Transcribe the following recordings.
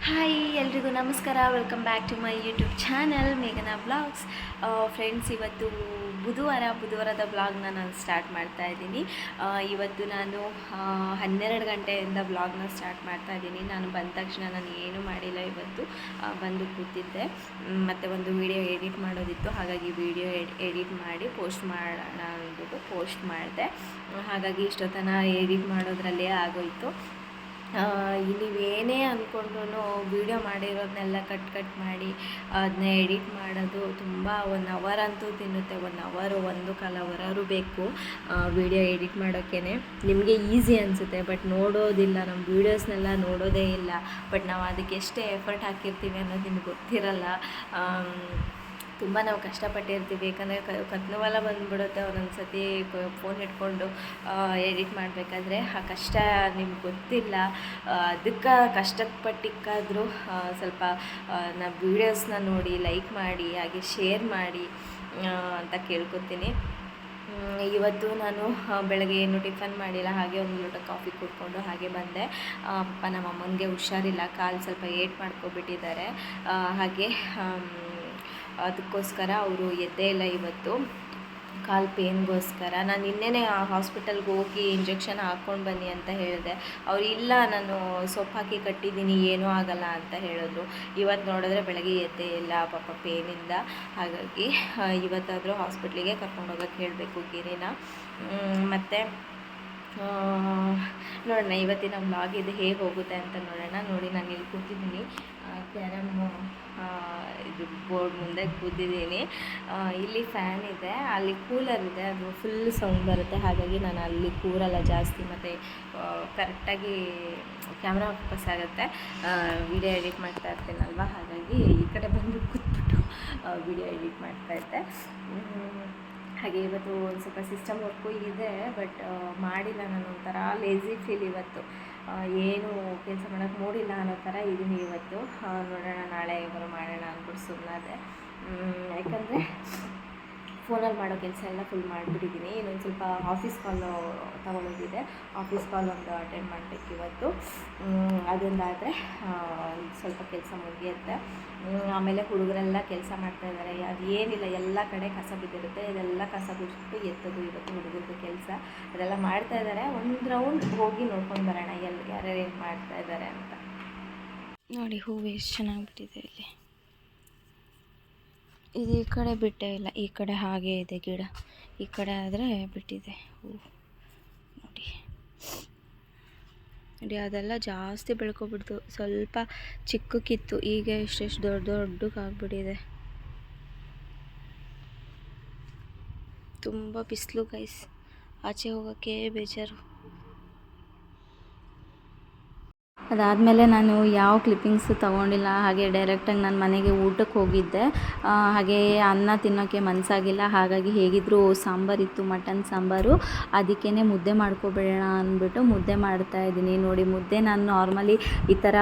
Hi ಎಲ್ರಿಗೂ ನಮಸ್ಕಾರ. Welcome back to my YouTube channel ಮೇಘನಾ ಬ್ಲಾಗ್ಸ್. ಫ್ರೆಂಡ್ಸ್, ಇವತ್ತು ಬುಧವಾರದ ಬ್ಲಾಗ್ನ ನಾನು ಸ್ಟಾರ್ಟ್ ಮಾಡ್ತಾ ಇದ್ದೀನಿ. ಇವತ್ತು ನಾನು 12 ಗಂಟೆಯಿಂದ ಬ್ಲಾಗ್ನ ಸ್ಟಾರ್ಟ್ ಮಾಡ್ತಾ ಇದ್ದೀನಿ. ನಾನು ಬಂದ ತಕ್ಷಣ ನಾನು ಏನೂ ಮಾಡಿಲ್ಲ. ಇವತ್ತು ಬಂದು ಕೂತಿದ್ದೆ, ಮತ್ತು ಒಂದು ವಿಡಿಯೋ ಎಡಿಟ್ ಮಾಡೋದಿತ್ತು. ಹಾಗಾಗಿ ವಿಡಿಯೋ ಎಡಿಟ್ ಮಾಡಿ ಪೋಸ್ಟ್ ಮಾಡೋಣ ಅಂದ್ಬಿಟ್ಟು ಪೋಸ್ಟ್ ಮಾಡಿದೆ. ಹಾಗಾಗಿ ಇಷ್ಟೊತ್ತನ ಎಡಿಟ್ ಮಾಡೋದ್ರಲ್ಲೇ ಆಗೋಯಿತು. ನೀವೇನೇ ಅಂದ್ಕೊಂಡ್ರೂ ವೀಡಿಯೋ ಮಾಡಿರೋದನ್ನೆಲ್ಲ ಕಟ್ ಮಾಡಿ ಅದನ್ನ ಎಡಿಟ್ ಮಾಡೋದು ತುಂಬ 1 ಅವರ್ ಅಂತೂ ತಿನ್ನುತ್ತೆ. 1 ಅವರ್ 1.25 ಅವರ್ ಬೇಕು ವೀಡಿಯೋ ಎಡಿಟ್ ಮಾಡೋಕ್ಕೇ. ನಿಮಗೆ ಈಸಿ ಅನಿಸುತ್ತೆ, ಬಟ್ ನೋಡೋದಿಲ್ಲ, ನಮ್ಮ ವೀಡಿಯೋಸ್ನೆಲ್ಲ ನೋಡೋದೇ ಇಲ್ಲ. ಬಟ್ ನಾವು ಅದಕ್ಕೆ ಎಷ್ಟೇ ಎಫರ್ಟ್ ಹಾಕಿರ್ತೀವಿ ಅನ್ನೋದು ನಿಮ್ಗೆ ಗೊತ್ತಿರಲ್ಲ. ತುಂಬ ನಾವು ಕಷ್ಟಪಟ್ಟಿರ್ತೀವಿ. ಯಾಕಂದರೆ ಕತ್ನೋವೆಲ್ಲ ಬಂದುಬಿಡುತ್ತೆ ಒಂದೊಂದು ಸತಿ ಫೋನ್ ಇಟ್ಕೊಂಡು ಎಡಿಟ್ ಮಾಡಬೇಕಾದ್ರೆ. ಆ ಕಷ್ಟ ನಿಮ್ಗೆ ಗೊತ್ತಿಲ್ಲ. ಅದಕ್ಕೆ ಕಷ್ಟಪಟ್ಟಿಕ್ಕಾದರೂ ಸ್ವಲ್ಪ ನಾವು ವೀಡಿಯೋಸ್ನ ನೋಡಿ ಲೈಕ್ ಮಾಡಿ, ಹಾಗೆ ಶೇರ್ ಮಾಡಿ ಅಂತ ಕೇಳ್ಕೊತೀನಿ. ಇವತ್ತು ನಾನು ಬೆಳಗ್ಗೆ ಏನು ಟಿಫನ್ ಮಾಡಿಲ್ಲ, ಹಾಗೆ ಒಂದು ಲೋಟ ಕಾಫಿ ಕುಡ್ಕೊಂಡು ಹಾಗೆ ಬಂದೆ. ಅಪ್ಪ ನಮ್ಮ ಅಮ್ಮನಿಗೆ ಹುಷಾರಿಲ್ಲ, ಕಾಲು ಸ್ವಲ್ಪ ಏಟ್ ಮಾಡ್ಕೊಬಿಟ್ಟಿದ್ದಾರೆ. ಹಾಗೆ ಅದಕ್ಕೋಸ್ಕರ ಅವರು ಎದ್ದೇ ಇಲ್ಲ ಇವತ್ತು, ಕಾಲು ಪೇನ್ಗೋಸ್ಕರ. ನಾನು ನಿನ್ನೆನೇ ಹಾಸ್ಪಿಟಲ್ಗೆ ಹೋಗಿ ಇಂಜೆಕ್ಷನ್ ಹಾಕ್ಕೊಂಡು ಬನ್ನಿ ಅಂತ ಹೇಳಿದೆ. ಅವ್ರು ಇಲ್ಲ, ನಾನು ಸೊಪ್ಪು ಹಾಕಿ ಕಟ್ಟಿದ್ದೀನಿ, ಏನೂ ಆಗಲ್ಲ ಅಂತ ಹೇಳಿದ್ರು. ಇವತ್ತು ನೋಡಿದ್ರೆ ಬೆಳಗ್ಗೆ ಎದ್ದೇ ಇಲ್ಲ ಪಾಪ ಪೇನಿಂದ. ಹಾಗಾಗಿ ಇವತ್ತಾದರೂ ಹಾಸ್ಪಿಟ್ಲಿಗೆ ಕರ್ಕೊಂಡೋಗಕ್ಕೆ ಹೇಳಬೇಕು ಗಿರಿನ. ಮತ್ತು ನೋಡೋಣ ಇವತ್ತಿನ ವ್ಲಾಗ್ ಇದು ಹೇಗೆ ಹೋಗುತ್ತೆ ಅಂತ ನೋಡೋಣ. ನೋಡಿ, ನಾನು ಇಲ್ಲಿ ಕೂತಿದ್ದೀನಿ, ಕ್ಯಾರಮ್ ಇದು ಬೋರ್ಡ್ ಮುಂದೆ ಕೂತಿದ್ದೀನಿ. ಇಲ್ಲಿ ಫ್ಯಾನ್ ಇದೆ, ಅಲ್ಲಿ ಕೂಲರ್ ಇದೆ, ಅದು ಫುಲ್ ಸೌಂಡ್ ಬರುತ್ತೆ. ಹಾಗಾಗಿ ನಾನು ಅಲ್ಲಿ ಕೂರಲ್ಲ ಜಾಸ್ತಿ, ಮತ್ತು ಕರೆಕ್ಟಾಗಿ ಕ್ಯಾಮ್ರಾ ವಾಪಸ್ ಆಗುತ್ತೆ. ವಿಡಿಯೋ ಎಡಿಟ್ ಮಾಡ್ತಾ ಇರ್ತೀನಲ್ವ, ಹಾಗಾಗಿ ಈ ಕಡೆ ಬಂದು ಕೂತ್ಬಿಟ್ಟು ವಿಡಿಯೋ ಎಡಿಟ್ ಮಾಡ್ತಾಯಿದ್ದೆ. ಹಾಗೆ ಇವತ್ತು ಒಂದು ಸ್ವಲ್ಪ ಸಿಸ್ಟಮ್ ವರ್ಕು ಇದೆ, ಬಟ್ ಮಾಡಿಲ್ಲ. ನಾನು ಒಂಥರ ಲೇಝಿ ಫೀಲ್ ಇವತ್ತು, ಏನು ಕೆಲಸ ಮಾಡೋಕ್ಕೆ ಮೂಡಿಲ್ಲ ಅನ್ನೋ ಥರ ಇದ್ದೀನಿ ಇವತ್ತು. ನೋಡೋಣ ನಾಳೆ ಏನಾದ್ರು ಮಾಡೋಣ ಅಂದ್ಬಿಟ್ಟು ಸುಮ್ಮನಾದೆ. ಯಾಕಂದರೆ ಫೋನಲ್ಲಿ ಮಾಡೋ ಕೆಲಸ ಎಲ್ಲ ಫುಲ್ ಮಾಡಿಬಿಟ್ಟಿದ್ದೀನಿ. ಇನ್ನೊಂದು ಸ್ವಲ್ಪ ಆಫೀಸ್ ಕಾಲು ತೊಗೊಳೋದಿದೆ, ಆಫೀಸ್ ಕಾಲ್ ಒಂದು ಅಟೆಂಡ್ ಮಾಡಬೇಕು ಇವತ್ತು. ಅದೊಂದಾದರೆ ಸ್ವಲ್ಪ ಕೆಲಸ ಮುಗಿಯುತ್ತೆ. ಆಮೇಲೆ ಹುಡುಗರೆಲ್ಲ ಕೆಲಸ ಮಾಡ್ತಾಯಿದ್ದಾರೆ. ಅದು ಏನಿಲ್ಲ, ಎಲ್ಲ ಕಡೆ ಕಸ ಬಿದ್ದಿರುತ್ತೆ, ಇದೆಲ್ಲ ಕಸ ಗುಡಿಸ್ಬಿಟ್ಟು ಎತ್ತೋದು ಇವತ್ತು ಹುಡುಗರದ್ದು ಕೆಲಸ. ಅದೆಲ್ಲ ಮಾಡ್ತಾಯಿದ್ದಾರೆ. ಒಂದು ರೌಂಡ್ ಹೋಗಿ ನೋಡ್ಕೊಂಡು ಬರೋಣ ಯಾರ್ಯಾರು ಏನು ಮಾಡ್ತಾಯಿದ್ದಾರೆ ಅಂತ. ನೋಡಿ, ಹೂವು ಎಷ್ಟು ಚೆನ್ನಾಗಿ ಬಿಟ್ಟಿದೆ ಇಲ್ಲಿ. ಇದು ಈ ಕಡೆ ಬಿಟ್ಟೇ ಇಲ್ಲ, ಈ ಕಡೆ ಹಾಗೇ ಇದೆ ಗಿಡ. ಈ ಕಡೆ ಆದರೆ ಬಿಟ್ಟಿದೆ ಹೂವು. ನೋಡಿ ನೋಡಿ, ಅದೆಲ್ಲ ಜಾಸ್ತಿ ಬೆಳ್ಕೊಬಿಡ್ತು. ಸ್ವಲ್ಪ ಚಿಕ್ಕಕ್ಕಿತ್ತು, ಈಗ ಎಷ್ಟೆಷ್ಟು ದೊಡ್ಡಕ್ಕಾಗ್ಬಿಟ್ಟಿದೆ. ತುಂಬ ಬಿಸಿಲು ಗೈಸ್, ಆಚೆ ಹೋಗೋಕ್ಕೆ ಬೇಜಾರು. ಅದಾದಮೇಲೆ ನಾನು ಯಾವ ಕ್ಲಿಪ್ಪಿಂಗ್ಸು ತೊಗೊಂಡಿಲ್ಲ. ಹಾಗೆ ಡೈರೆಕ್ಟಾಗಿ ನಾನು ಮನೆಗೆ ಊಟಕ್ಕೆ ಹೋಗಿದ್ದೆ. ಹಾಗೆ ಅನ್ನ ತಿನ್ನೋಕ್ಕೆ ಮನಸ್ಸಾಗಿಲ್ಲ. ಹಾಗಾಗಿ ಹೇಗಿದ್ದರೂ ಸಾಂಬಾರಿತ್ತು, ಮಟನ್ ಸಾಂಬಾರು. ಅದಕ್ಕೇ ಮುದ್ದೆ ಮಾಡ್ಕೊಬೇಡೋಣ ಅಂದ್ಬಿಟ್ಟು ಮುದ್ದೆ ಮಾಡ್ತಾಯಿದ್ದೀನಿ. ನೋಡಿ, ಮುದ್ದೆ ನಾನು ನಾರ್ಮಲಿ ಈ ಥರ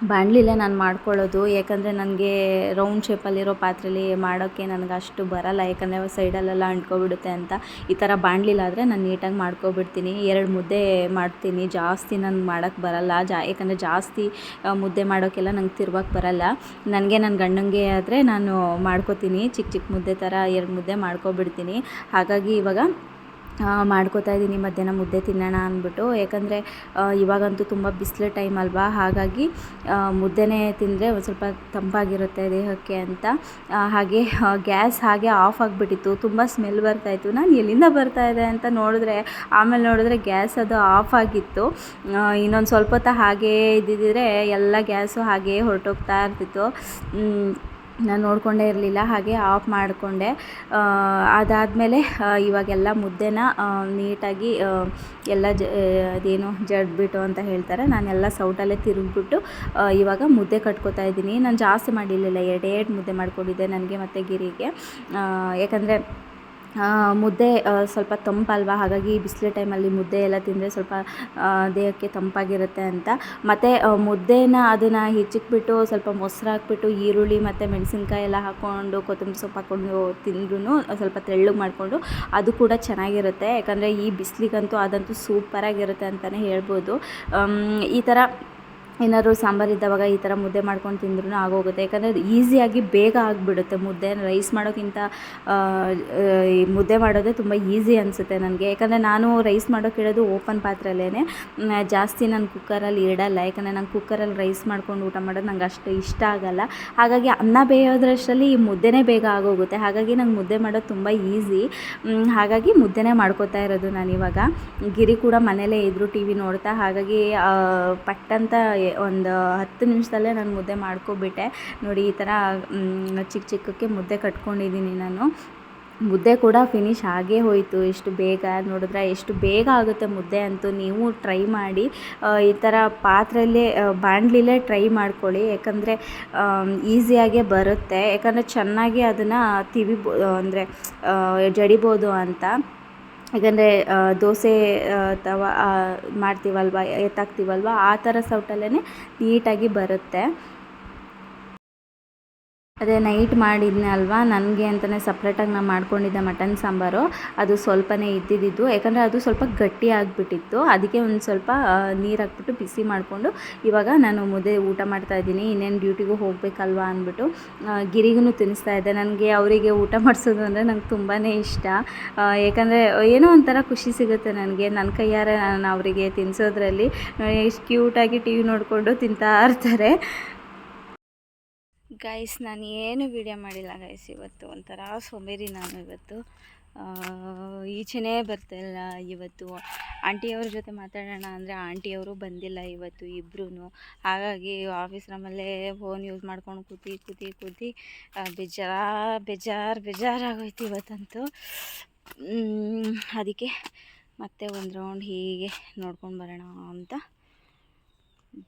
ಬಾಣಲಿಲೇ ನಾನು ಮಾಡ್ಕೊಳ್ಳೋದು. ಯಾಕಂದರೆ ನನಗೆ ರೌಂಡ್ ಶೇಪಲ್ಲಿರೋ ಪಾತ್ರೆಯಲ್ಲಿ ಮಾಡೋಕ್ಕೆ ನನಗೆ ಅಷ್ಟು ಬರಲ್ಲ, ಯಾಕಂದರೆ ಸೈಡಲ್ಲೆಲ್ಲ ಅಂಟ್ಕೊಬಿಡುತ್ತೆ ಅಂತ. ಈ ಥರ ಬಾಣಲಿಲಾದರೆ ನಾನು ನೀಟಾಗಿ ಮಾಡ್ಕೊಬಿಡ್ತೀನಿ. 2 ಮುದ್ದೆ ಮಾಡ್ತೀನಿ, ಜಾಸ್ತಿ ನನಗೆ ಮಾಡೋಕ್ಕೆ ಬರಲ್ಲ. ಯಾಕಂದರೆ ಜಾಸ್ತಿ ಮುದ್ದೆ ಮಾಡೋಕ್ಕೆಲ್ಲ ನಂಗೆ ತಿರ್ವಕ್ಕೆ ಬರಲ್ಲ. ನನಗೆ ನನ್ನ ಗಂಡಂಗೆ ಆದರೆ ನಾನು ಮಾಡ್ಕೋತೀನಿ, ಚಿಕ್ಕ ಮುದ್ದೆ ಥರ 2 ಮುದ್ದೆ ಮಾಡ್ಕೊಬಿಡ್ತೀನಿ. ಹಾಗಾಗಿ ಇವಾಗ ಮಾಡ್ಕೋತಾ ಇದ್ದೀನಿ ಮಧ್ಯಾಹ್ನ ಮುದ್ದೆ ತಿನ್ನೋಣ ಅಂದ್ಬಿಟ್ಟು. ಯಾಕಂದರೆ ಇವಾಗಂತೂ ತುಂಬ ಬಿಸಿಲು ಟೈಮ್ ಅಲ್ವಾ, ಹಾಗಾಗಿ ಮುದ್ದೆನೇ ತಿಂದರೆ ಒಂದು ಸ್ವಲ್ಪ ತಂಪಾಗಿರುತ್ತೆ ದೇಹಕ್ಕೆ ಅಂತ. ಹಾಗೆ ಗ್ಯಾಸ್ ಹಾಗೆ ಆಫ್ ಆಗಿಬಿಟ್ಟಿತ್ತು, ತುಂಬ ಸ್ಮೆಲ್ ಬರ್ತಾಯಿತ್ತು. ನಾನು ಎಲ್ಲಿಂದ ಬರ್ತಾಯಿದೆ ಅಂತ ಆಮೇಲೆ ನೋಡಿದ್ರೆ ಗ್ಯಾಸ್ ಅದು ಆಫ್ ಆಗಿತ್ತು. ಇನ್ನೊಂದು ಸ್ವಲ್ಪ ಹೊತ್ತು ಹಾಗೇ ಇದ್ದಿದ್ದರೆ ಎಲ್ಲ ಗ್ಯಾಸು ಹಾಗೇ ಹೊರಟೋಗ್ತಾ ಇರ್ತಿತ್ತು. ನಾನು ನೋಡಿಕೊಂಡೇ ಇರಲಿಲ್ಲ, ಹಾಗೆ ಆಫ್ ಮಾಡಿಕೊಂಡೆ. ಅದಾದಮೇಲೆ ಇವಾಗೆಲ್ಲ ಮುದ್ದೆನ ನೀಟಾಗಿ ಎಲ್ಲ ಅದೇನು ಜಡ್ಬಿಟ್ಟು ಅಂತ ಹೇಳ್ತಾರೆ, ನಾನೆಲ್ಲ ಸೌಟಲ್ಲೇ ತಿರುಗಿಬಿಟ್ಟು ಇವಾಗ ಮುದ್ದೆ ಕಟ್ಕೋತಾ ಇದ್ದೀನಿ. ನಾನು ಜಾಸ್ತಿ ಮಾಡಿರಲಿಲ್ಲ, 2 ಮುದ್ದೆ ಮಾಡ್ಕೊಂಡಿದ್ದೆ ನನಗೆ ಮತ್ತು ಗಿರಿಗೆ. ಯಾಕಂದರೆ ಮುದ್ದೆ ಸ್ವಲ್ಪ ತಂಪಲ್ವ, ಹಾಗಾಗಿ ಬಿಸಿಲು ಟೈಮಲ್ಲಿ ಮುದ್ದೆ ಎಲ್ಲ ತಿಂದರೆ ಸ್ವಲ್ಪ ದೇಹಕ್ಕೆ ತಂಪಾಗಿರುತ್ತೆ ಅಂತ. ಮತ್ತು ಮುದ್ದೆನ ಅದನ್ನು ಹೆಚ್ಚಿಕ್ಬಿಟ್ಟು ಸ್ವಲ್ಪ ಮೊಸರು ಹಾಕ್ಬಿಟ್ಟು ಈರುಳ್ಳಿ ಮತ್ತು ಮೆಣಸಿನ್ಕಾಯಿ ಎಲ್ಲ ಹಾಕ್ಕೊಂಡು ಕೊತ್ತಂಬರಿ ಸೊಪ್ಪು ಹಾಕ್ಕೊಂಡು ತಿಂದ್ರೂ ಸ್ವಲ್ಪ ತೆಳ್ಳಗೆ ಮಾಡಿಕೊಂಡು ಅದು ಕೂಡ ಚೆನ್ನಾಗಿರುತ್ತೆ. ಯಾಕಂದರೆ ಈ ಬಿಸಿಲಿಗಂತೂ ಅದಂತೂ ಸೂಪರಾಗಿರುತ್ತೆ ಅಂತಲೇ ಹೇಳ್ಬೋದು. ಈ ಥರ ಏನಾದ್ರು ಸಾಂಬಾರು ಇದ್ದವಾಗ ಈ ಥರ ಮುದ್ದೆ ಮಾಡ್ಕೊಂಡು ತಿಂದ್ರೂ ಆಗೋಗುತ್ತೆ. ಯಾಕಂದರೆ ಅದು ಈಸಿಯಾಗಿ ಬೇಗ ಆಗಿಬಿಡುತ್ತೆ ಮುದ್ದೆ. ರೈಸ್ ಮಾಡೋಕ್ಕಿಂತ ಈ ಮುದ್ದೆ ಮಾಡೋದೇ ತುಂಬ ಈಸಿ ಅನಿಸುತ್ತೆ ನನಗೆ. ಯಾಕಂದರೆ ನಾನು ರೈಸ್ ಮಾಡೋಕ್ಕಿಡೋದು ಓಪನ್ ಪಾತ್ರೆಯಲ್ಲೇ, ಜಾಸ್ತಿ ನಾನು ಕುಕ್ಕರಲ್ಲಿ ಇಡಲ್ಲ. ಯಾಕಂದರೆ ನಂಗೆ ಕುಕ್ಕರಲ್ಲಿ ರೈಸ್ ಮಾಡ್ಕೊಂಡು ಊಟ ಮಾಡೋದು ನಂಗೆ ಅಷ್ಟು ಇಷ್ಟ ಆಗಲ್ಲ. ಹಾಗಾಗಿ ಅನ್ನ ಬೇಯೋದ್ರಷ್ಟರಲ್ಲಿ ಈ ಮುದ್ದೆನೇ ಬೇಗ ಆಗೋಗುತ್ತೆ. ಹಾಗಾಗಿ ನಂಗೆ ಮುದ್ದೆ ಮಾಡೋದು ತುಂಬ ಈಸಿ. ಹಾಗಾಗಿ ಮುದ್ದೆನೇ ಮಾಡ್ಕೋತಾ ಇರೋದು ನಾನಿವಾಗ. ಗಿರಿ ಕೂಡ ಮನೇಲೇ ಇದ್ದರು ಟಿ ವಿ ನೋಡ್ತಾ. ಹಾಗಾಗಿ ಪಟ್ಟಂತ ಒಂದು 10 ನಿಮಿಷದಲ್ಲೇ ನಾನು ಮುದ್ದೆ ಮಾಡ್ಕೊಬಿಟ್ಟೆ. ನೋಡಿ ಈ ಥರ ಚಿಕ್ಕ ಚಿಕ್ಕಕ್ಕೆ ಮುದ್ದೆ ಕಟ್ಕೊಂಡಿದ್ದೀನಿ ನಾನು. ಮುದ್ದೆ ಕೂಡ ಫಿನಿಶ್ ಆಗೇ ಹೋಯಿತು. ಎಷ್ಟು ಬೇಗ ನೋಡಿದ್ರೆ, ಎಷ್ಟು ಬೇಗ ಆಗುತ್ತೆ ಮುದ್ದೆ ಅಂತೂ. ನೀವು ಟ್ರೈ ಮಾಡಿ ಈ ಥರ ಪಾತ್ರೆಯಲ್ಲೇ ಬಾಣಲಿಲೇ ಟ್ರೈ ಮಾಡ್ಕೊಳ್ಳಿ. ಯಾಕಂದರೆ ಈಸಿಯಾಗೇ ಬರುತ್ತೆ. ಯಾಕಂದರೆ ಚೆನ್ನಾಗಿ ಅದನ್ನು ಅಂದರೆ ಜಡಿಬೋದು ಅಂತ. ಯಾಕಂದರೆ ದೋಸೆ ತವ ಮಾಡ್ತೀವಲ್ವ, ಎತ್ತಾಕ್ತೀವಲ್ವ, ಆ ಥರ ಸೌಟಲ್ಲೇ ನೀಟಾಗಿ ಬರುತ್ತೆ. ಅದೇ ನೈಟ್ ಮಾಡಿದ್ದೆ ಅಲ್ವಾ, ನನಗೆ ಅಂತಲೇ ಸಪ್ರೇಟಾಗಿ ನಾನು ಮಾಡ್ಕೊಂಡಿದ್ದೆ ಮಟನ್ ಸಾಂಬಾರು. ಅದು ಸ್ವಲ್ಪನೇ ಇದ್ದಿದ್ದು. ಯಾಕಂದರೆ ಅದು ಸ್ವಲ್ಪ ಗಟ್ಟಿ ಆಗಿಬಿಟ್ಟಿತ್ತು. ಅದಕ್ಕೆ ಒಂದು ಸ್ವಲ್ಪ ನೀರು ಹಾಕ್ಬಿಟ್ಟು ಬಿಸಿ ಮಾಡಿಕೊಂಡು ಇವಾಗ ನಾನು ಮುದ್ದೆ ಊಟ ಮಾಡ್ತಾಯಿದ್ದೀನಿ. ಇನ್ನೇನು ಡ್ಯೂಟಿಗೂ ಹೋಗಬೇಕಲ್ವ ಅಂದ್ಬಿಟ್ಟು ಗಿರಿಗೂ ತಿನ್ನಿಸ್ತಾ ಇದ್ದೆ. ನನಗೆ ಅವರಿಗೆ ಊಟ ಮಾಡಿಸೋದು ಅಂದರೆ ನಂಗೆ ತುಂಬಾ ಇಷ್ಟ. ಯಾಕಂದರೆ ಏನೋ ಒಂಥರ ಖುಷಿ ಸಿಗುತ್ತೆ ನನಗೆ, ನನ್ನ ಕೈಯಾರೆ ನಾನು ಅವರಿಗೆ ತಿನ್ನಿಸೋದ್ರಲ್ಲಿ. ಎಷ್ಟು ಕ್ಯೂಟಾಗಿ ಟಿ ವಿ ನೋಡಿಕೊಂಡು ತಿಂತಾ ಇರ್ತಾರೆ. ಗೈಸ್, ನಾನು ಏನು ವೀಡಿಯೋ ಮಾಡಿಲ್ಲ ಗೈಸ್. ಇವತ್ತು ಒಂಥರ ಸೋಂಬೇರಿ ನಾನು. ಇವತ್ತು ಈಚೆನೇ ಬರ್ತಾಯಿಲ್ಲ. ಇವತ್ತು ಆಂಟಿಯವ್ರ ಜೊತೆ ಮಾತಾಡೋಣ ಅಂದರೆ ಆಂಟಿಯವರು ಬಂದಿಲ್ಲ ಇವತ್ತು ಇಬ್ಬರೂ. ಹಾಗಾಗಿ ಆಫೀಸ್ ರೂಮಲ್ಲೇ ಫೋನ್ ಯೂಸ್ ಮಾಡ್ಕೊಂಡು ಕೂತಿ ಬೇಜಾರಾಗೋಯ್ತು ಇವತ್ತಂತೂ. ಅದಕ್ಕೆ ಮತ್ತೆ ಒಂದು ರೌಂಡ್ ಹೀಗೆ ನೋಡ್ಕೊಂಡು ಬರೋಣ ಅಂತ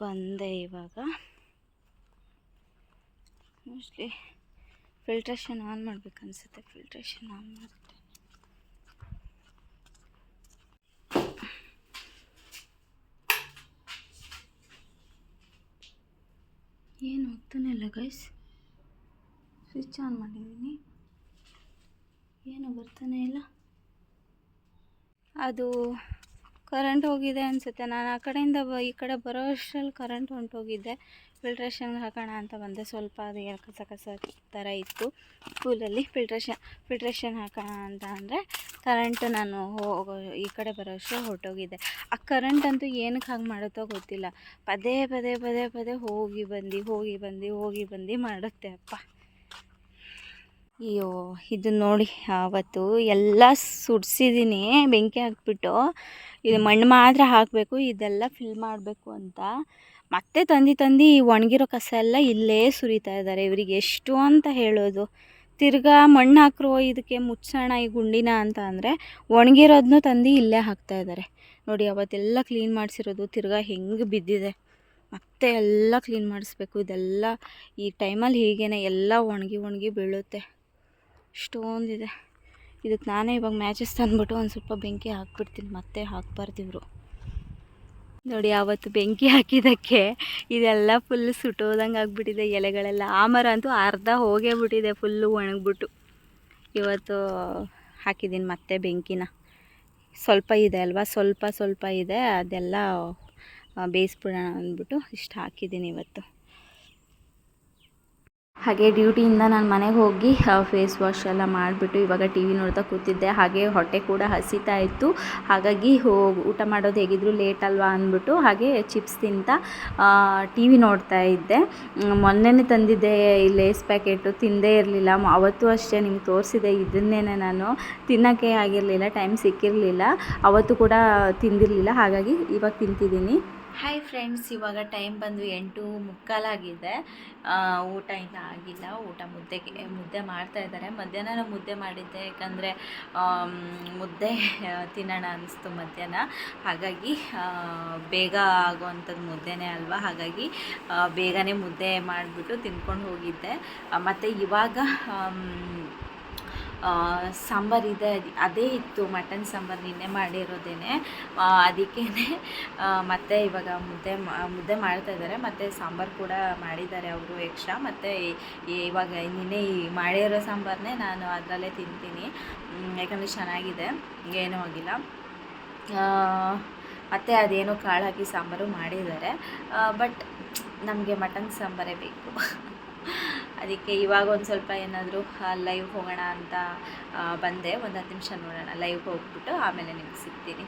ಬಂದೆ ಇವಾಗ. ಮೋಸ್ಟ್ಲಿ ಫಿಲ್ಟ್ರೇಷನ್ ಆನ್ ಮಾಡ್ಬೇಕು ಅನಿಸುತ್ತೆ. ಫಿಲ್ಟ್ರೇಷನ್ ಆನ್ ಮಾಡಿದೆ. ಏನು ಹೋಗ್ತಾನೆ ಇಲ್ಲ ಗೈಸ್. ಸ್ವಿಚ್ ಆನ್ ಮಾಡಿದ್ದೀನಿ, ಏನು ಬರ್ತಾನೆ ಇಲ್ಲ. ಅದು ಕರೆಂಟ್ ಹೋಗಿದೆ ಅನಿಸುತ್ತೆ. ನಾನು ಆ ಕಡೆಯಿಂದ ಈ ಕಡೆ ಬರೋ ಅಷ್ಟರಲ್ಲಿ ಕರೆಂಟ್ ಹೊಂಟೋಗಿದ್ದೆ. ಫಿಲ್ಟ್ರೇಷನ್ಗೆ ಹಾಕೋಣ ಅಂತ ಬಂದೆ. ಸ್ವಲ್ಪ ಅದು ಕಸ ಥರ ಇತ್ತು ಸ್ಕೂಲಲ್ಲಿ. ಫಿಲ್ಟ್ರೇಷನ್ ಹಾಕೋಣ ಅಂತ ಅಂದರೆ ಕರೆಂಟ್ ನಾನು ಈ ಕಡೆ ಬರೋ ಅಷ್ಟರಲ್ಲಿ ಹೊರಟೋಗಿದ್ದೆ. ಆ ಕರೆಂಟ್ ಅಂತೂ ಏನಕ್ಕೆ ಹಾಗೆ ಮಾಡುತ್ತೋ ಗೊತ್ತಿಲ್ಲ. ಪದೇ ಹೋಗಿ ಬಂದು ಮಾಡುತ್ತೆ ಅಪ್ಪ. ಅಯ್ಯೋ, ಇದು ನೋಡಿ, ಆವತ್ತು ಎಲ್ಲ ಸುಡಿಸಿದ್ದೀನಿ ಬೆಂಕಿ ಹಾಕ್ಬಿಟ್ಟು. ಇದು ಮಣ್ಣು ಮಾತ್ರ ಹಾಕಬೇಕು, ಇದೆಲ್ಲ ಫಿಲ್ ಮಾಡಬೇಕು ಅಂತ. ಮತ್ತೆ ತಂದು ಒಣಗಿರೋ ಕಸ ಎಲ್ಲ ಇಲ್ಲೇ ಸುರಿತಾ ಇದ್ದಾರೆ. ಇವರಿಗೆ ಎಷ್ಟು ಅಂತ ಹೇಳೋದು. ತಿರ್ಗಾ ಮಣ್ಣು ಹಾಕ್ರೋ ಇದಕ್ಕೆ ಮುಚ್ಚೋಣ ಈ ಗುಂಡಿನ ಅಂತ ಅಂದರೆ ಒಣಗಿರೋದನ್ನೂ ತಂದು ಇಲ್ಲೇ ಹಾಕ್ತಾಯಿದ್ದಾರೆ. ನೋಡಿ, ಅವತ್ತೆಲ್ಲ ಕ್ಲೀನ್ ಮಾಡಿಸಿರೋದು ತಿರ್ಗಾ ಹೆಂಗೆ ಬಿದ್ದಿದೆ. ಮತ್ತೆ ಎಲ್ಲ ಕ್ಲೀನ್ ಮಾಡಿಸ್ಬೇಕು. ಇದೆಲ್ಲ ಈ ಟೈಮಲ್ಲಿ ಹೀಗೇ ಎಲ್ಲ ಒಣಗಿ ಬೀಳುತ್ತೆ. ಇಷ್ಟೊಂದಿದೆ. ಇದಕ್ಕೆ ನಾನೇ ಇವಾಗ ಮ್ಯಾಚಸ್ ತಂದ್ಬಿಟ್ಟು ಒಂದು ಸ್ವಲ್ಪ ಬೆಂಕಿ ಹಾಕ್ಬಿಡ್ತೀನಿ. ಮತ್ತೆ ಹಾಕ್ಬಾರ್ದು ಇವರು. ನೋಡಿ, ಆವತ್ತು ಬೆಂಕಿ ಹಾಕಿದ್ದಕ್ಕೆ ಇದೆಲ್ಲ ಫುಲ್ ಸುಟ್ಟೋದಂಗೆ ಆಗಿಬಿಟ್ಟಿದೆ ಎಲೆಗಳೆಲ್ಲ. ಆ ಮರ ಅಂತೂ ಅರ್ಧ ಹೋಗೇ ಬಿಟ್ಟಿದೆ, ಫುಲ್ಲು ಒಣಗಿಬಿಟ್ಟು. ಇವತ್ತು ಹಾಕಿದ್ದೀನಿ ಮತ್ತೆ ಬೆಂಕಿನ. ಸ್ವಲ್ಪ ಇದೆ ಅಲ್ವಾ, ಸ್ವಲ್ಪ ಇದೆ, ಅದೆಲ್ಲ ಬೇಯಿಸ್ಬಿಡೋಣ ಅಂದ್ಬಿಟ್ಟು ಇಷ್ಟು ಹಾಕಿದ್ದೀನಿ ಇವತ್ತು. ಹಾಗೆ ಡ್ಯೂಟಿಯಿಂದ ನಾನು ಮನೆಗೆ ಹೋಗಿ ಫೇಸ್ ವಾಶ್ ಎಲ್ಲ ಮಾಡಿಬಿಟ್ಟು ಇವಾಗ ಟಿ ವಿ ನೋಡ್ತಾ ಕೂತಿದ್ದೆ. ಹಾಗೆ ಹೊಟ್ಟೆ ಕೂಡ ಹಸಿತಾ ಇತ್ತು. ಹಾಗಾಗಿ ಊಟ ಮಾಡೋದು ಹೇಗಿದ್ರು ಲೇಟ್ ಅಲ್ವಾ ಅಂದ್ಬಿಟ್ಟು ಹಾಗೆ ಚಿಪ್ಸ್ ತಿಂತಾ ಟಿ ವಿ ನೋಡ್ತಾ ಇದ್ದೆ. ಮೊನ್ನೆನೇ ತಂದಿದ್ದೆ ಈ ಲೇಸ್ ಪ್ಯಾಕೆಟು, ತಿಂದೇ ಇರಲಿಲ್ಲ. ಅವತ್ತು ಅಷ್ಟೇ ನಿಮ್ಗೆ ತೋರಿಸಿದೆ. ಇದನ್ನೇ ನಾನು ತಿನ್ನೋಕ್ಕೆ ಆಗಿರಲಿಲ್ಲ, ಟೈಮ್ ಸಿಕ್ಕಿರಲಿಲ್ಲ. ಅವತ್ತು ಕೂಡ ತಿಂದಿರಲಿಲ್ಲ. ಹಾಗಾಗಿ ಇವಾಗ ತಿಂತಿದ್ದೀನಿ. ಹಾಯ್ ಫ್ರೆಂಡ್ಸ್, ಇವಾಗ ಟೈಮ್ ಬಂದು 8:45 ಆಗಿದೆ. ಊಟ ಇನ್ನೂ ಆಗಿಲ್ಲ. ಮುದ್ದೆ ಮಾಡ್ತಾಯಿದ್ದಾರೆ. ಮಧ್ಯಾಹ್ನ ಮುದ್ದೆ ಮಾಡಿದ್ದೆ, ಯಾಕಂದರೆ ಮುದ್ದೆ ತಿನ್ನೋಣ ಅನ್ನಿಸ್ತು ಮಧ್ಯಾಹ್ನ. ಹಾಗಾಗಿ ಬೇಗ ಆಗುವಂಥದ್ದು ಮುದ್ದೆನೇ ಅಲ್ವಾ, ಹಾಗಾಗಿ ಬೇಗನೆ ಮುದ್ದೆ ಮಾಡಿಬಿಟ್ಟು ತಿನ್ಕೊಂಡು ಹೋಗಿದ್ದೆ. ಮತ್ತು ಇವಾಗ ಸಾಂಬಾರಿದೆ, ಅದೇ ಇತ್ತು, ಮಟನ್ ಸಾಂಬಾರು ನಿನ್ನೆ ಮಾಡಿರೋದೇನೆ. ಅದಕ್ಕೇ ಮತ್ತೆ ಇವಾಗ ಮುದ್ದೆ ಮಾಡ್ತಾಯಿದ್ದಾರೆ. ಮತ್ತು ಸಾಂಬಾರು ಕೂಡ ಮಾಡಿದ್ದಾರೆ ಅವರು ಎಕ್ಸ್ಟ್ರಾ. ಮತ್ತು ಇವಾಗ ನಿನ್ನೆ ಮಾಡಿರೋ ಸಾಂಬಾರನ್ನೇ ನಾನು ಅದರಲ್ಲೇ ತಿಂತೀನಿ. ಯಾಕಂದರೆ ಚೆನ್ನಾಗಿದೆ, ಏನೂ ಆಗಿಲ್ಲ. ಮತ್ತು ಅದೇನೋ ಕಾಳು ಹಾಕಿ ಸಾಂಬಾರು ಮಾಡಿದ್ದಾರೆ. ಬಟ್ ನಮಗೆ ಮಟನ್ ಸಾಂಬಾರೇ ಬೇಕು. ಅದಕ್ಕೆ ಇವಾಗ ಒಂದು ಸ್ವಲ್ಪ ಏನಾದರೂ ಲೈವ್ ಹೋಗೋಣ ಅಂತ ಬಂದೆ. ಒಂದು 10 ನಿಮಿಷ ನೋಡೋಣ, ಲೈವ್ಗೆ ಹೋಗ್ಬಿಟ್ಟು ಆಮೇಲೆ ನಿಮ್ಗೆ ಸಿಗ್ತೀನಿ.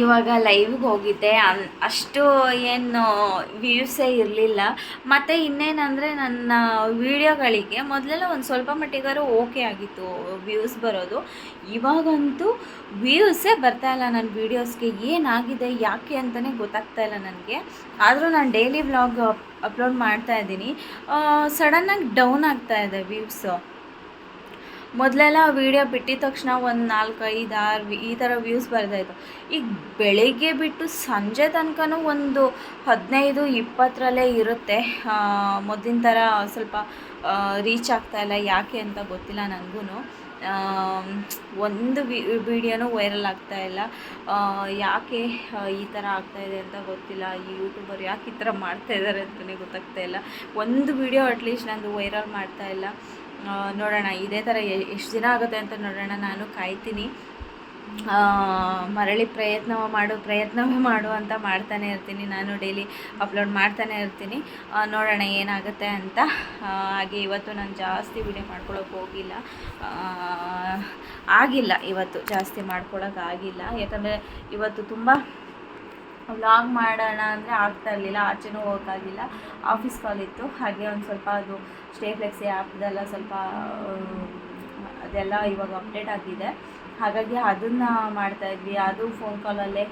ಇವಾಗ ಲೈವ್ಗೆ ಹೋಗಿದ್ದೆ, ಅಷ್ಟು ಏನು ವ್ಯೂಸೇ ಇರಲಿಲ್ಲ. ಮತ್ತು ಇನ್ನೇನಂದರೆ ನನ್ನ ವೀಡಿಯೋಗಳಿಗೆ ಮೊದಲೆಲ್ಲ ಒಂದು ಸ್ವಲ್ಪ ಮಟ್ಟಿಗಾರು ಓಕೆ ಆಗಿತ್ತು ವ್ಯೂಸ್ ಬರೋದು. ಇವಾಗಂತೂ ವ್ಯೂಸೇ ಬರ್ತಾಯಿಲ್ಲ ನನ್ನ ವೀಡಿಯೋಸ್ಗೆ. ಏನಾಗಿದೆ ಯಾಕೆ ಅಂತಲೇ ಗೊತ್ತಾಗ್ತಾಯಿಲ್ಲ ನನಗೆ. ಆದರೂ ನಾನು ಡೈಲಿ ವ್ಲಾಗ್ ಅಪ್ಲೋಡ್ ಮಾಡ್ತಾಯಿದ್ದೀನಿ, ಸಡನ್ನಾಗಿ ಡೌನ್ ಆಗ್ತಾಯಿದೆ ವ್ಯೂಸು. ಮೊದಲೆಲ್ಲ ವೀಡಿಯೋ ಬಿಟ್ಟಿದ ತಕ್ಷಣ ಒಂದು 4, 5, 6 ಈ ಥರ ವ್ಯೂಸ್ ಬರ್ತಾಯಿತ್ತು. ಈಗ ಬೆಳಗ್ಗೆ ಬಿಟ್ಟು ಸಂಜೆ ತನಕನೂ ಒಂದು 15, 20ರಲ್ಲೇ ಇರುತ್ತೆ. ಮೊದಲಿನ ಥರ ಸ್ವಲ್ಪ ರೀಚ್ ಆಗ್ತಾಯಿಲ್ಲ, ಯಾಕೆ ಅಂತ ಗೊತ್ತಿಲ್ಲ ನನಗೂ. ಒಂದು ವೀಡಿಯೋನೂ ವೈರಲ್ ಆಗ್ತಾಯಿಲ್ಲ. ಯಾಕೆ ಈ ಥರ ಆಗ್ತಾಯಿದೆ ಅಂತ ಗೊತ್ತಿಲ್ಲ. ಈ ಯೂಟ್ಯೂಬರ್ ಯಾಕೆ ಈ ಥರ ಮಾಡ್ತಾಯಿದ್ದಾರೆ ಅಂತಲೇ ಗೊತ್ತಾಗ್ತಾಯಿಲ್ಲ. ಒಂದು ವೀಡಿಯೋ ಅಟ್ಲೀಸ್ಟ್ ನಂದು ವೈರಲ್ ಮಾಡ್ತಾಯಿಲ್ಲ. ನೋಡೋಣ ಇದೇ ಥರ ಎಷ್ಟು ದಿನ ಆಗುತ್ತೆ ಅಂತ ನೋಡೋಣ. ನಾನು ಕಾಯ್ತೀನಿ. ಮರಳಿ ಪ್ರಯತ್ನವೇ ಮಾಡು ಅಂತ ಮಾಡ್ತಾನೆ ಇರ್ತೀನಿ. ನಾನು ಡೈಲಿ ಅಪ್ಲೋಡ್ ಮಾಡ್ತಾನೆ ಇರ್ತೀನಿ. ನೋಡೋಣ ಏನಾಗುತ್ತೆ ಅಂತ. ಹಾಗೆ ಇವತ್ತು ನಾನು ಜಾಸ್ತಿ ವಿಡಿಯೋ ಮಾಡ್ಕೊಳ್ಳೋಕೆ ಹೋಗಿಲ್ಲ. ಆಗಿಲ್ಲ ಇವತ್ತು ಜಾಸ್ತಿ ಮಾಡ್ಕೊಳ್ಳೋಕ್ಕಾಗಿಲ್ಲ. ಯಾಕಂದರೆ ಇವತ್ತು ತುಂಬ ವ್ಲಾಗ್ ಮಾಡೋಣ ಅಂದರೆ ಆಗ್ತಾ ಇರಲಿಲ್ಲ. ಆಚೆನೂ ಹೋಗೋಕ್ಕಾಗಿಲ್ಲ, ಆಫೀಸ್ ಕಾಲ್ ಇತ್ತು. ಹಾಗೆ ಒಂದು ಸ್ವಲ್ಪ ಅದು ಸ್ಟೇ ಫ್ಲೆಕ್ಸಿ ಆ್ಯಪ್ದೆಲ್ಲ ಸ್ವಲ್ಪ ಅದೆಲ್ಲ ಇವಾಗ ಅಪ್ಡೇಟ್ ಆಗಿದೆ. ಹಾಗಾಗಿ ಅದನ್ನು ಮಾಡ್ತಾಯಿದ್ವಿ. ಅದು ಫೋನ್ ಕಾಲಲ್ಲೇ,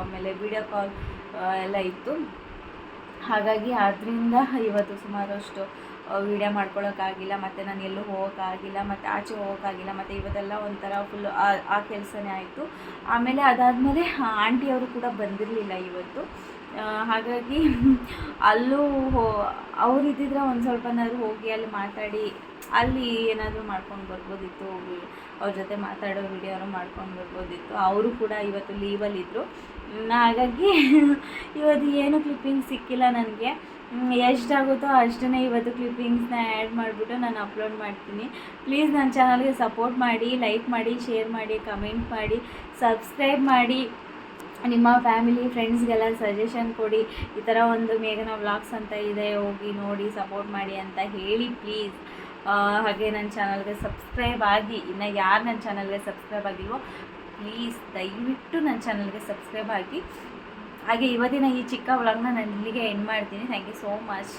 ಆಮೇಲೆ ವೀಡಿಯೋ ಕಾಲ್ ಎಲ್ಲ ಇತ್ತು. ಹಾಗಾಗಿ ಅದರಿಂದ ಇವತ್ತು ಸುಮಾರಷ್ಟು ವೀಡಿಯೋ ಮಾಡ್ಕೊಳ್ಳೋಕ್ಕಾಗಿಲ್ಲ. ಮತ್ತು ನಾನು ಎಲ್ಲೂ ಹೋಗೋಕ್ಕಾಗಿಲ್ಲ, ಮತ್ತು ಆಚೆ ಹೋಗೋಕ್ಕಾಗಿಲ್ಲ. ಮತ್ತು ಇವತ್ತೆಲ್ಲ ಒಂಥರ ಫುಲ್ ಆ ಕೆಲಸನೇ ಆಯಿತು. ಆಮೇಲೆ ಅದಾದಮೇಲೆ ಆಂಟಿಯವರು ಕೂಡ ಬಂದಿರಲಿಲ್ಲ ಇವತ್ತು. ಹಾಗಾಗಿ ಅಲ್ಲೂ ಅವ್ರು ಇದ್ದಿದ್ರೆ ಒಂದು ಸ್ವಲ್ಪನಾದ್ರು ಹೋಗಿ ಅಲ್ಲಿ ಮಾತಾಡಿ ಅಲ್ಲಿ ಏನಾದರೂ ಮಾಡ್ಕೊಂಡು ಬರ್ಬೋದಿತ್ತು. ಅವ್ರ ಜೊತೆ ಮಾತಾಡೋ ವಿಡಿಯೋನು ಮಾಡ್ಕೊಂಡು ಬರ್ಬೋದಿತ್ತು. ಅವರು ಕೂಡ ಇವತ್ತು ಲೀವಲ್ಲಿದ್ದರು. ಹಾಗಾಗಿ ಇವತ್ತು ಏನು ಕ್ಲಿಪ್ಪಿಂಗ್ ಸಿಕ್ಕಿಲ್ಲ ನನಗೆ. ಎಷ್ಟಾಗುತ್ತೋ ಅಷ್ಟನ್ನೇ ಇವತ್ತು ಕ್ಲಿಪ್ಪಿಂಗ್ಸ್ನ ಆ್ಯಡ್ ಮಾಡಿಬಿಟ್ಟು ನಾನು ಅಪ್ಲೋಡ್ ಮಾಡ್ತೀನಿ. ಪ್ಲೀಸ್ ನನ್ನ ಚಾನಲ್ಗೆ ಸಪೋರ್ಟ್ ಮಾಡಿ, ಲೈಕ್ ಮಾಡಿ, ಶೇರ್ ಮಾಡಿ, ಕಮೆಂಟ್ ಮಾಡಿ, ಸಬ್ಸ್ಕ್ರೈಬ್ ಮಾಡಿ. ನಿಮ್ಮ ಫ್ಯಾಮಿಲಿ ಫ್ರೆಂಡ್ಸ್ಗೆಲ್ಲ ಸಜೆಷನ್ ಕೊಡಿ. ಈ ಥರ ಒಂದು ಮೇಘನಾ ವ್ಲಾಗ್ಸ್ ಅಂತ ಇದೆ, ಹೋಗಿ ನೋಡಿ ಸಪೋರ್ಟ್ ಮಾಡಿ ಅಂತ ಹೇಳಿ ಪ್ಲೀಸ್. ಹಾಗೆ ನನ್ನ ಚಾನಲ್ಗೆ ಸಬ್ಸ್ಕ್ರೈಬ್ ಆಗಿ. ಇನ್ನು ಯಾರು ನನ್ನ ಚಾನಲ್ಗೆ ಸಬ್ಸ್ಕ್ರೈಬ್ ಆಗಿಲ್ವೋ ಪ್ಲೀಸ್ ದಯವಿಟ್ಟು ನನ್ನ ಚಾನಲ್ಗೆ ಸಬ್ಸ್ಕ್ರೈಬ್ ಆಗಿ. ಹಾಗೆ ಇವತ್ತಿನ ಈ ಚಿಕ್ಕ ವ್ಲಾಗ್ನ ನಾನು ಇಲ್ಲಿಗೆ ಎಂಡ್ ಮಾಡ್ತೀನಿ. Thank you so much.